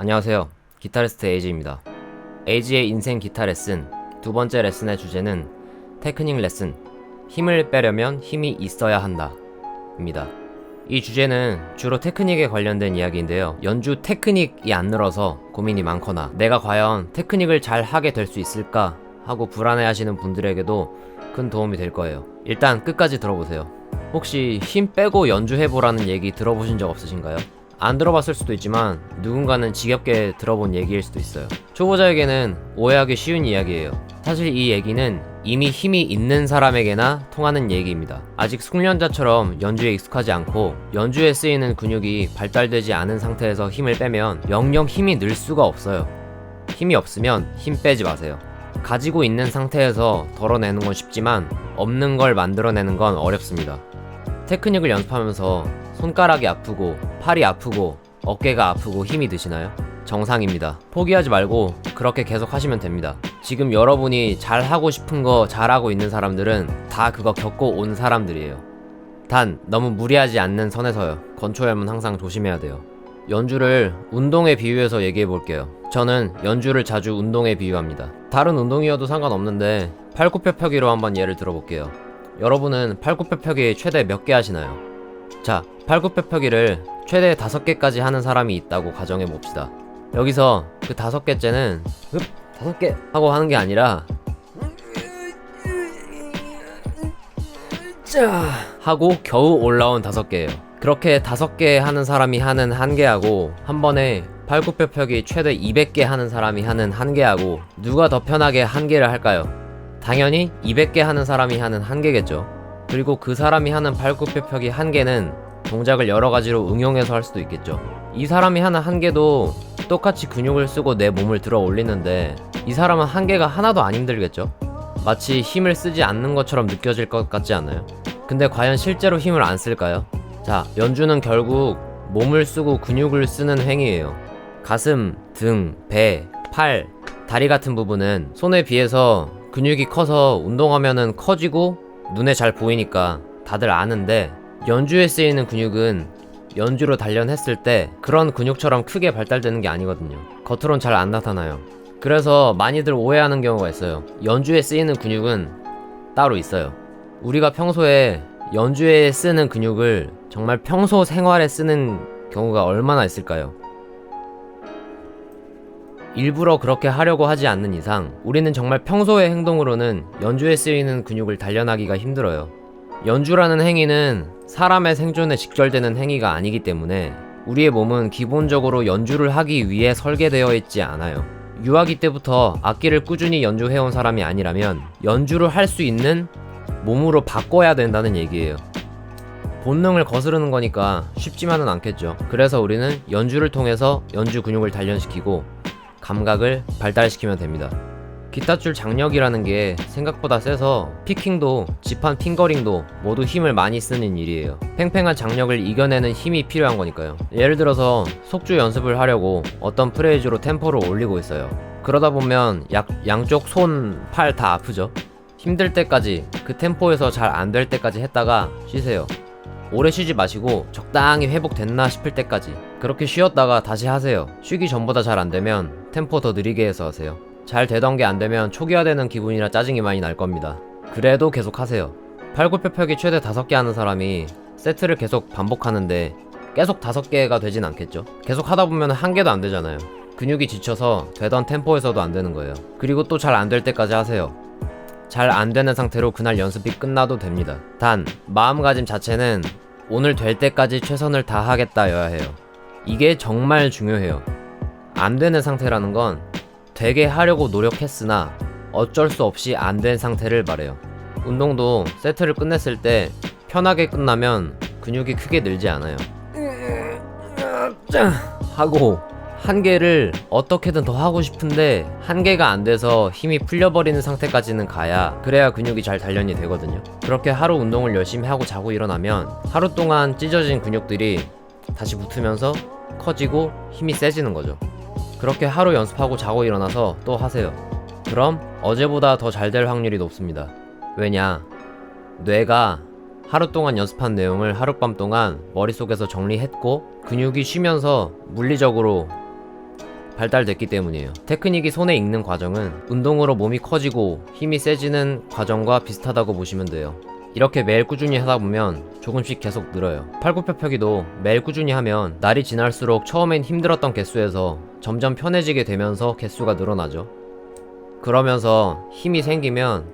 안녕하세요. 기타리스트 에이지입니다. 에이지의 인생 기타 레슨 두 번째 레슨의 주제는 테크닉 레슨, 힘을 빼려면 힘이 있어야 한다 입니다. 이 주제는 주로 테크닉에 관련된 이야기인데요. 연주 테크닉이 안 늘어서 고민이 많거나 내가 과연 테크닉을 잘 하게 될 수 있을까 하고 불안해하시는 분들에게도 큰 도움이 될 거예요. 일단 끝까지 들어보세요. 혹시 힘 빼고 연주해보라는 얘기 들어보신 적 없으신가요? 안 들어봤을 수도 있지만 누군가는 지겹게 들어본 얘기일 수도 있어요. 초보자에게는 오해하기 쉬운 이야기예요. 사실 이 얘기는 이미 힘이 있는 사람에게나 통하는 얘기입니다. 아직 숙련자처럼 연주에 익숙하지 않고 연주에 쓰이는 근육이 발달되지 않은 상태에서 힘을 빼면 영영 힘이 늘 수가 없어요. 힘이 없으면 힘 빼지 마세요. 가지고 있는 상태에서 덜어내는 건 쉽지만 없는 걸 만들어내는 건 어렵습니다. 테크닉을 연습하면서 손가락이 아프고 팔이 아프고 어깨가 아프고 힘이 드시나요? 정상입니다. 포기하지 말고 그렇게 계속 하시면 됩니다. 지금 여러분이 잘하고 싶은 거 잘하고 있는 사람들은 다 그거 겪고 온 사람들이에요. 단 너무 무리하지 않는 선에서요. 건초염은 항상 조심해야 돼요. 연주를 운동에 비유해서 얘기해 볼게요. 저는 연주를 자주 운동에 비유합니다. 다른 운동이어도 상관없는데 팔굽혀펴기로 한번 예를 들어볼게요. 여러분은 팔굽혀펴기 최대 몇 개 하시나요? 자, 팔굽혀펴기를 최대 5개까지 하는 사람이 있다고 가정해 봅시다. 여기서 그 5개째는 5개 하고 하는 게 아니라 자 하고 겨우 올라온 5개예요. 그렇게 5개 하는 사람이 하는 1개하고 한 번에 팔굽혀펴기 최대 200개 하는 사람이 하는 1개하고 누가 더 편하게 1개를 할까요? 당연히 200개 하는 사람이 하는 1개겠죠. 그리고 그 사람이 하는 팔굽혀펴기 1개는 동작을 여러 가지로 응용해서 할 수도 있겠죠. 이 사람이 하는 1개도 똑같이 근육을 쓰고 내 몸을 들어 올리는데 이 사람은 1개가 하나도 안 힘들겠죠. 마치 힘을 쓰지 않는 것처럼 느껴질 것 같지 않아요? 근데 과연 실제로 힘을 안 쓸까요? 자, 연주는 결국 몸을 쓰고 근육을 쓰는 행위예요. 가슴, 등, 배, 팔, 다리 같은 부분은 손에 비해서 근육이 커서 운동하면은 커지고 눈에 잘 보이니까 다들 아는데 연주에 쓰이는 근육은 연주로 단련했을 때 그런 근육처럼 크게 발달되는 게 아니거든요. 겉으론 잘 안 나타나요. 그래서 많이들 오해하는 경우가 있어요. 연주에 쓰이는 근육은 따로 있어요. 우리가 평소에 연주에 쓰는 근육을 정말 평소 생활에 쓰는 경우가 얼마나 있을까요? 일부러 그렇게 하려고 하지 않는 이상 우리는 정말 평소의 행동으로는 연주에 쓰이는 근육을 단련하기가 힘들어요. 연주라는 행위는 사람의 생존에 직결되는 행위가 아니기 때문에 우리의 몸은 기본적으로 연주를 하기 위해 설계되어 있지 않아요. 유아기 때부터 악기를 꾸준히 연주해온 사람이 아니라면 연주를 할 수 있는 몸으로 바꿔야 된다는 얘기예요. 본능을 거스르는 거니까 쉽지만은 않겠죠. 그래서 우리는 연주를 통해서 연주 근육을 단련시키고 감각을 발달시키면 됩니다. 기타줄 장력이라는 게 생각보다 세서 피킹도 지판 핑거링도 모두 힘을 많이 쓰는 일이에요. 팽팽한 장력을 이겨내는 힘이 필요한 거니까요. 예를 들어서 속주 연습을 하려고 어떤 프레이즈로 템포를 올리고 있어요. 그러다 보면 양쪽 손, 팔 다 아프죠? 힘들 때까지 그 템포에서 잘 안 될 때까지 했다가 쉬세요. 오래 쉬지 마시고 적당히 회복됐나 싶을 때까지 그렇게 쉬었다가 다시 하세요. 쉬기 전보다 잘 안되면 템포 더 느리게 해서 하세요. 잘 되던 게 안되면 초기화되는 기분이라 짜증이 많이 날 겁니다. 그래도 계속 하세요. 팔굽혀펴기 최대 5개 하는 사람이 세트를 계속 반복하는데 계속 5개가 되진 않겠죠. 계속 하다 보면 1개도 안 되잖아요. 근육이 지쳐서 되던 템포에서도 안 되는 거예요. 그리고 또 잘 안 될 때까지 하세요. 잘 안 되는 상태로 그날 연습이 끝나도 됩니다. 단 마음가짐 자체는 오늘 될 때까지 최선을 다하겠다여야 해요. 이게 정말 중요해요. 안 되는 상태라는 건 되게 하려고 노력했으나 어쩔 수 없이 안 된 상태를 말해요. 운동도 세트를 끝냈을 때 편하게 끝나면 근육이 크게 늘지 않아요. 하고 1개를 어떻게든 더 하고 싶은데 1개가 안 돼서 힘이 풀려버리는 상태까지는 가야 그래야 근육이 잘 단련이 되거든요. 그렇게 하루 운동을 열심히 하고 자고 일어나면 하루 동안 찢어진 근육들이 다시 붙으면서 커지고 힘이 세지는 거죠. 그렇게 하루 연습하고 자고 일어나서 또 하세요. 그럼 어제보다 더 잘 될 확률이 높습니다. 왜냐? 뇌가 하루 동안 연습한 내용을 하룻밤 동안 머릿속에서 정리했고 근육이 쉬면서 물리적으로 발달됐기 때문이에요. 테크닉이 손에 익는 과정은 운동으로 몸이 커지고 힘이 세지는 과정과 비슷하다고 보시면 돼요. 이렇게 매일 꾸준히 하다 보면 조금씩 계속 늘어요. 팔굽혀펴기도 매일 꾸준히 하면 날이 지날수록 처음엔 힘들었던 개수에서 점점 편해지게 되면서 개수가 늘어나죠. 그러면서 힘이 생기면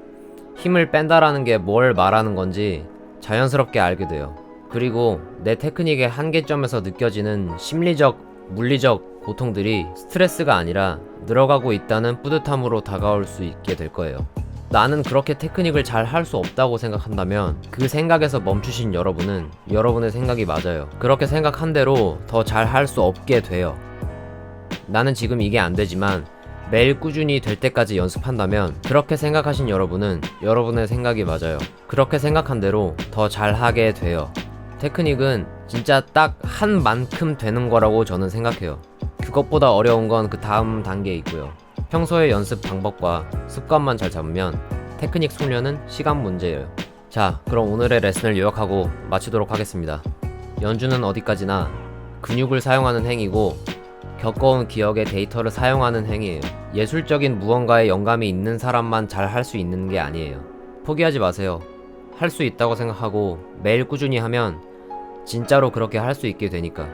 힘을 뺀다라는 게 뭘 말하는 건지 자연스럽게 알게 돼요. 그리고 내 테크닉의 한계점에서 느껴지는 심리적, 물리적 고통들이 스트레스가 아니라 늘어가고 있다는 뿌듯함으로 다가올 수 있게 될 거예요. 나는 그렇게 테크닉을 잘 할 수 없다고 생각한다면 그 생각에서 멈추신 여러분은 여러분의 생각이 맞아요. 그렇게 생각한 대로 더 잘 할 수 없게 돼요. 나는 지금 이게 안 되지만 매일 꾸준히 될 때까지 연습한다면 그렇게 생각하신 여러분은 여러분의 생각이 맞아요. 그렇게 생각한 대로 더 잘하게 돼요. 테크닉은 진짜 딱 한 만큼 되는 거라고 저는 생각해요. 그것보다 어려운 건 그 다음 단계에 있고요. 평소의 연습 방법과 습관만 잘 잡으면 테크닉 숙련은 시간 문제예요. 자, 그럼 오늘의 레슨을 요약하고 마치도록 하겠습니다. 연주는 어디까지나 근육을 사용하는 행위고 겪어온 기억의 데이터를 사용하는 행위예요. 예술적인 무언가에 영감이 있는 사람만 잘 할 수 있는 게 아니에요. 포기하지 마세요. 할 수 있다고 생각하고 매일 꾸준히 하면 진짜로 그렇게 할 수 있게 되니까.